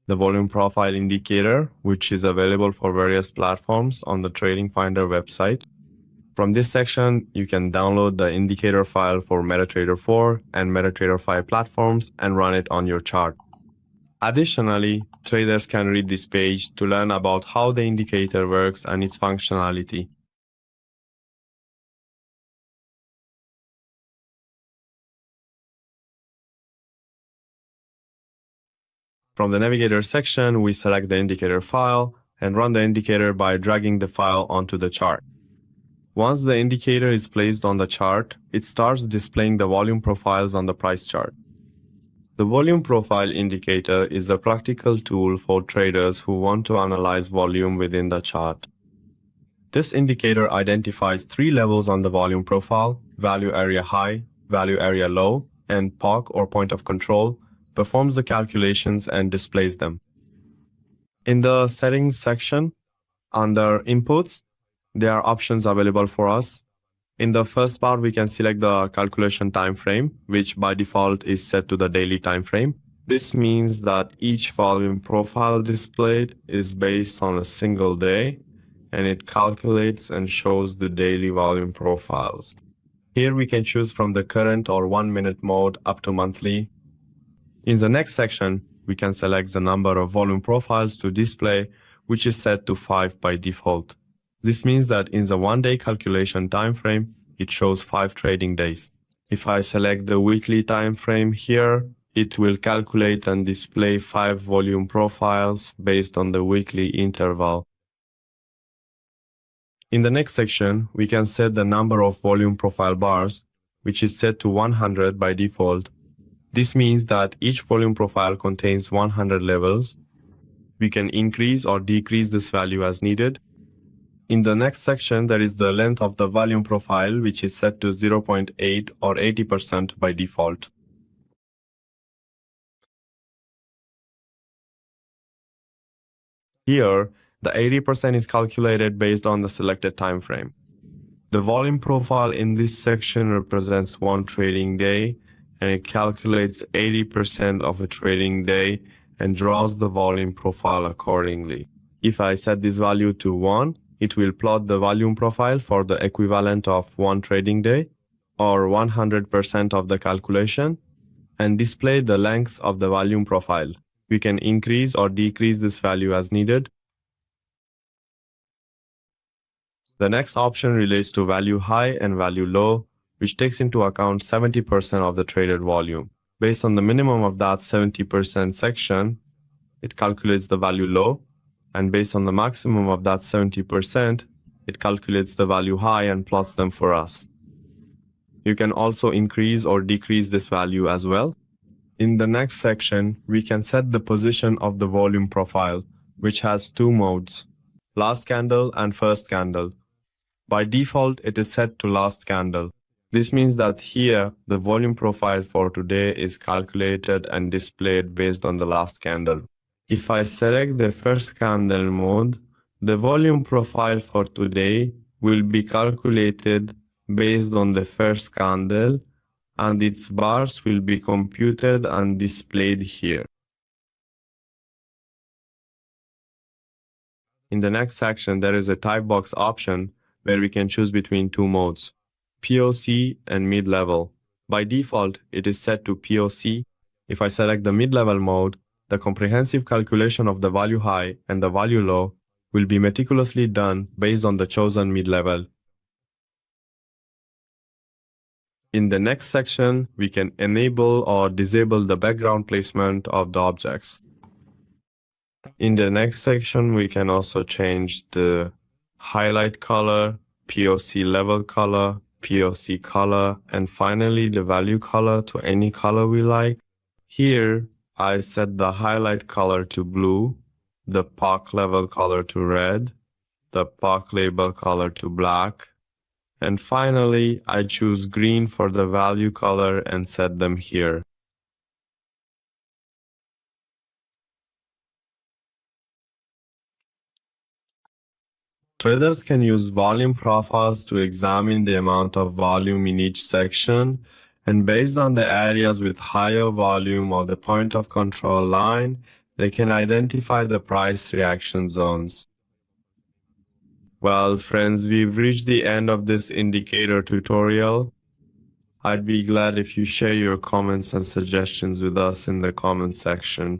the volume profile indicator, which is available for various platforms on the TradingFinder website. From this section, you can download the indicator file for MetaTrader 4 and MetaTrader 5 platforms and run it on your chart. Additionally, traders can read this page to learn about how the indicator works and its functionality. From the navigator section, we select the indicator file and run the indicator by dragging the file onto the chart. Once the indicator is placed on the chart, it starts displaying the volume profiles on the price chart. The volume profile indicator is a practical tool for traders who want to analyze volume within the chart. This indicator identifies 3 levels on the volume profile: value area high, value area low, and POC or point of control, performs the calculations and displays them. In the settings section, under inputs, there are options available for us. In the first part, we can select the calculation time frame, which by default is set to the daily time frame. This means that each volume profile displayed is based on a single day, and it calculates and shows the daily volume profiles. Here we can choose from the current or 1-minute mode up to monthly. In the next section, we can select the number of volume profiles to display, which is set to 5 by default. This means that in the 1-day calculation time frame, it shows 5 trading days. If I select the weekly time frame here, it will calculate and display 5 volume profiles based on the weekly interval. In the next section, we can set the number of volume profile bars, which is set to 100 by default. This means that each volume profile contains 100 levels. We can increase or decrease this value as needed. In the next section, there is the length of the volume profile, which is set to 0.8 or 80% by default. Here, the 80% is calculated based on the selected time frame. The volume profile in this section represents 1 trading day, and it calculates 80% of a trading day and draws the volume profile accordingly. If I set this value to 1, it will plot the volume profile for the equivalent of 1 trading day, or 100% of the calculation, and display the length of the volume profile. We can increase or decrease this value as needed. The next option relates to value high and value low, which takes into account 70% of the traded volume. Based on the minimum of that 70% section, it calculates the value low, and based on the maximum of that 70%, it calculates the value high and plots them for us. You can also increase or decrease this value as well. In the next section, we can set the position of the volume profile, which has 2 modes, last candle and first candle. By default, it is set to last candle. This means that here, the volume profile for today is calculated and displayed based on the last candle. If I select the first candle mode, the volume profile for today will be calculated based on the first candle, and its bars will be computed and displayed here. In the next section, there is a type box option where we can choose between 2 modes, POC and mid-level. By default, it is set to POC. If I select the mid-level mode, the comprehensive calculation of the value high and the value low will be meticulously done based on the chosen mid-level. In the next section, we can enable or disable the background placement of the objects. In the next section, we can also change the highlight color, POC level color, POC color, and finally the value color to any color we like. Here, I set the highlight color to blue, the POC level color to red, the POC label color to black, and finally, I choose green for the value color and set them here. Traders can use volume profiles to examine the amount of volume in each section, and based on the areas with higher volume or the point of control line, They can identify the price reaction zones. Well, friends, we've reached the end of this indicator tutorial. I'd be glad if you share your comments and suggestions with us in the comment section.